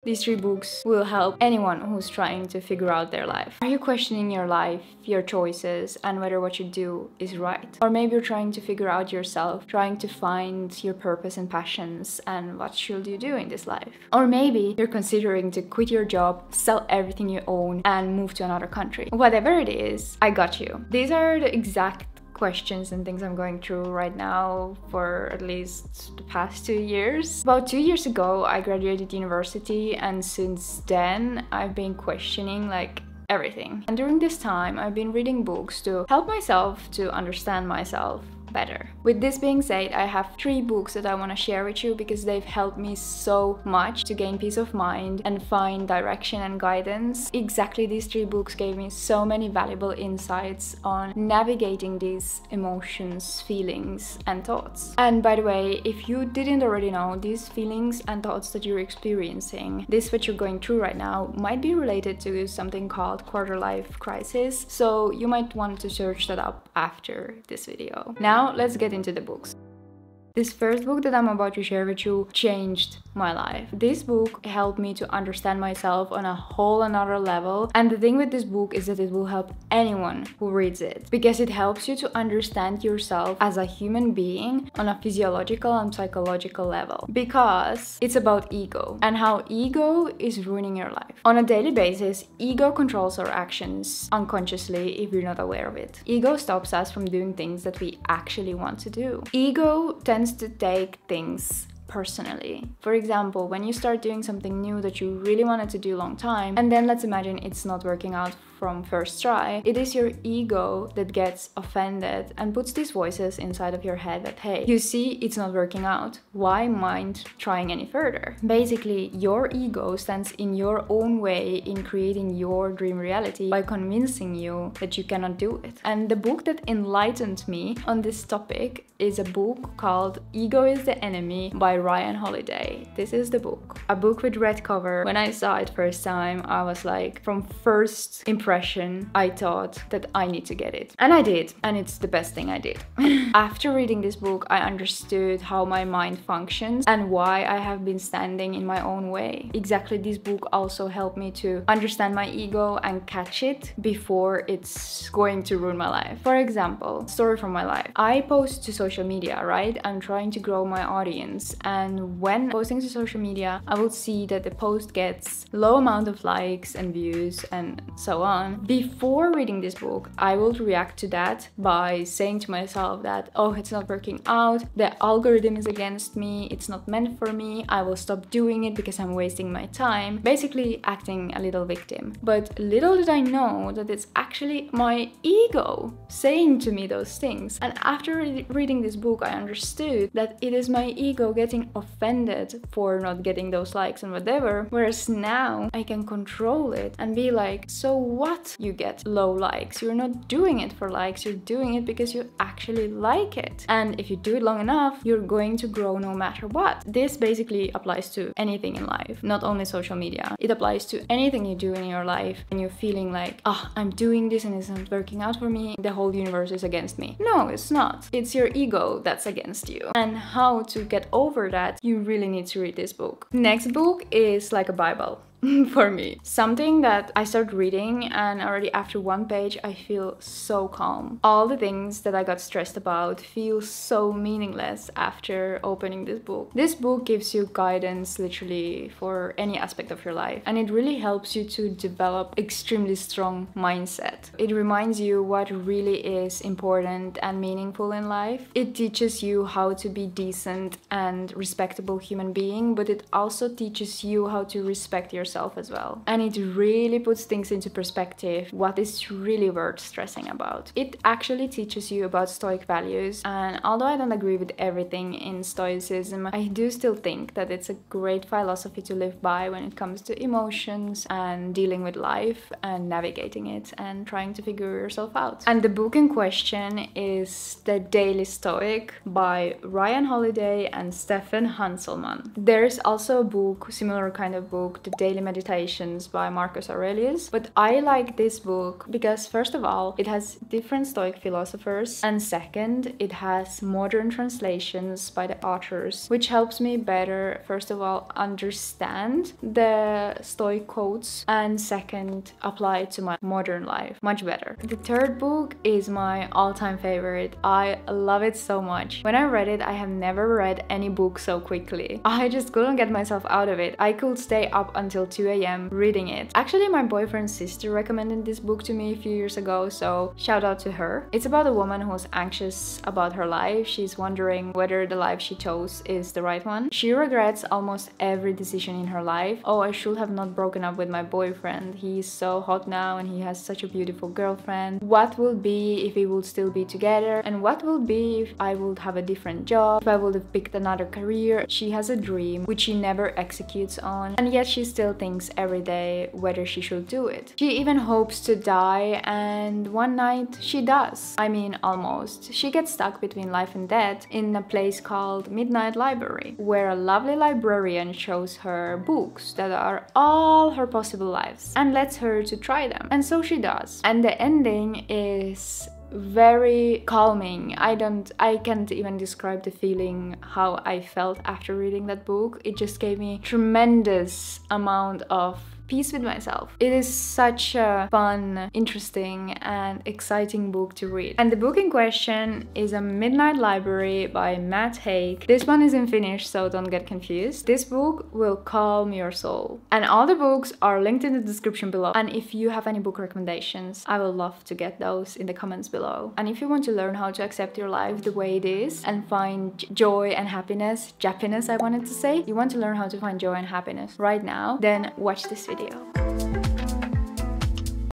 These 3 books will help anyone who's trying to figure out their life. Are you questioning your life, your choices, and whether what you do is right? Or maybe you're trying to figure out yourself, trying to find your purpose and passions and what should you do in this life? Or maybe you're considering to quit your job, sell everything you own, and move to another country. Whatever it is, I got you. These are the exact questions and things I'm going through right now for at least the past 2 years. About 2 years ago, I graduated university, and since then I've been questioning like everything. And during this time, I've been reading books to help myself to understand myself better. With this being said, I have 3 books that I want to share with you because they've helped me so much to gain peace of mind and find direction and guidance. Exactly, these 3 books gave me so many valuable insights on navigating these emotions, feelings, and thoughts. And by the way, if you didn't already know, these feelings and thoughts that you're experiencing, this what you're going through right now, might be related to something called quarter life crisis. So you might want to search that up after this video. Now let's get into the books. This first book that I'm about to share with you changed my life. This book helped me to understand myself on a whole another level, and the thing with this book is that it will help anyone who reads it because it helps you to understand yourself as a human being on a physiological and psychological level, because it's about ego and how ego is ruining your life. On a daily basis, ego controls our actions unconsciously if we're not aware of it. Ego stops us from doing things that we actually want to do. Ego tends to take things personally. For example, when you start doing something new that you really wanted to do a long time, and then let's imagine it's not working out from first try, it is your ego that gets offended and puts these voices inside of your head that, hey, you see, it's not working out. Why mind trying any further? Basically, your ego stands in your own way in creating your dream reality by convincing you that you cannot do it. And the book that enlightened me on this topic is a book called Ego is the Enemy by Ryan Holiday. This is the book. A book with red cover. When I saw it first time, I was like, from first impression, I thought that I need to get it. And I did. And it's the best thing I did. After reading this book, I understood how my mind functions and why I have been standing in my own way. Exactly, this book also helped me to understand my ego and catch it before it's going to ruin my life. For example, story from my life. I post to social media, right? I'm trying to grow my audience, and when posting to social media, I will see that the post gets low amount of likes and views and so on. Before reading this book, I will react to that by saying to myself that, oh, it's not working out, the algorithm is against me, it's not meant for me, I will stop doing it because I'm wasting my time. Basically acting a little victim. But little did I know that it's actually my ego saying to me those things. And after reading this book, I understood that it is my ego getting offended for not getting those likes and whatever, whereas now I can control it and be like, so what? You get low likes. You're not doing it for likes, you're doing it because you actually like it. And if you do it long enough, you're going to grow no matter what. This basically applies to anything in life, not only social media. It applies to anything you do in your life and you're feeling like, oh, I'm doing this and it's not working out for me, the whole universe is against me. No, it's not. It's your ego that's against you. And how to get over that, you really need to read this book. Next book is like a Bible. For me. Something that I start reading and already after one page I feel so calm. All the things that I got stressed about feel so meaningless after opening this book. This book gives you guidance literally for any aspect of your life, and it really helps you to develop extremely strong mindset. It reminds you what really is important and meaningful in life. It teaches you how to be decent and respectable human being, but it also teaches you how to respect yourself as well. And it really puts things into perspective, what is really worth stressing about. It actually teaches you about Stoic values, and although I don't agree with everything in Stoicism, I do still think that it's a great philosophy to live by when it comes to emotions and dealing with life and navigating it and trying to figure yourself out. And the book in question is The Daily Stoic by Ryan Holiday and Stefan Hanselman. There's also a book, similar kind of book, The Daily Daily Meditations by Marcus Aurelius. But I like this book because first of all, it has different Stoic philosophers, and second, it has modern translations by the authors, which helps me better, first of all, understand the Stoic quotes, and second, apply it to my modern life much better. The third book is my all-time favorite. I love it so much. When I read it, I have never read any book so quickly. I just couldn't get myself out of it. I could stay up until 2 a.m. reading it. Actually, my boyfriend's sister recommended this book to me a few years ago, so shout out to her. It's about a woman who's anxious about her life. She's wondering whether the life she chose is the right one. She regrets almost every decision in her life. Oh, I should have not broken up with my boyfriend. He's so hot now and he has such a beautiful girlfriend. What will be if we would still be together? And what will be if I would have a different job? If I would have picked another career? She has a dream which she never executes on, and yet she still thinks every day whether she should do it. She even hopes to die, and one night she does. I mean, almost. She gets stuck between life and death in a place called Midnight Library, where a lovely librarian shows her books that are all her possible lives and lets her to try them. And so she does. And the ending is very calming. I can't even describe the feeling how I felt after reading that book. It just gave me tremendous amount of peace with myself. It is such a fun, interesting and exciting book to read. And the book in question is A Midnight Library by Matt Haig. This one is in Finnish, so don't get confused. This book will calm your soul. And all the books are linked in the description below. And if you have any book recommendations, I will love to get those in the comments below. And if you want to learn how to accept your life the way it is and find joy and happiness, Japanese I wanted to say, you want to learn how to find joy and happiness right now, then watch this video.